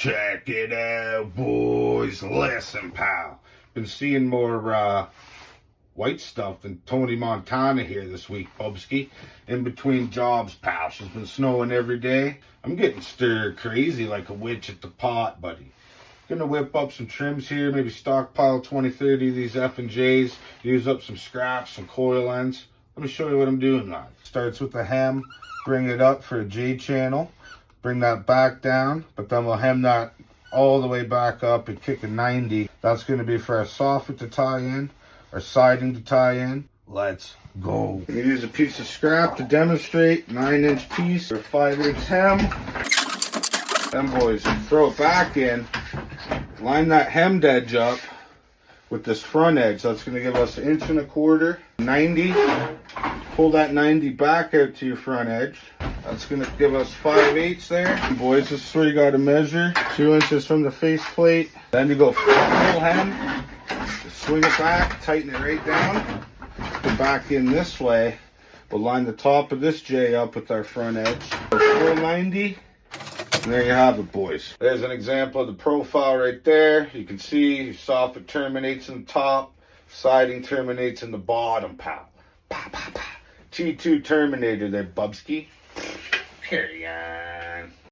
Check it out, boys. Listen, pal. Been seeing more white stuff than Tony Montana here this week, Bubsky. In between jobs, pal. She's been snowing every day. I'm getting stir crazy like a witch at the pot, buddy. Gonna whip up some trims here, maybe stockpile 20, 30 of these F&Js, use up some scraps, some coil ends. Let me show you what I'm doing now. Starts with the hem, bring it up for a J channel, bring that back down, but then we'll hem that all the way back up and kick a 90. That's gonna be for our soffit to tie in, our siding to tie in. Let's go. I'm gonna use a piece of scrap to demonstrate, 9-inch piece or 5-inch hem. Then boys, throw it back in, line that hemmed edge up with this front edge. That's going to give us 1.25 inches, 90. Pull that 90 back out to your front edge. That's going to give us 5/8 there. And boys, this is where you got to measure. 2 inches from the face plate. Then you go full hem. Just swing it back, tighten it right down. Go back in this way. We'll line the top of this J up with our front edge. Full 90. And there you have it, boys. There's an example of the profile right there. You can see your soffit terminates in the top, siding terminates in the bottom, pal. Pa, pa, pa. T2 Terminator there, Bubsky. Carry on.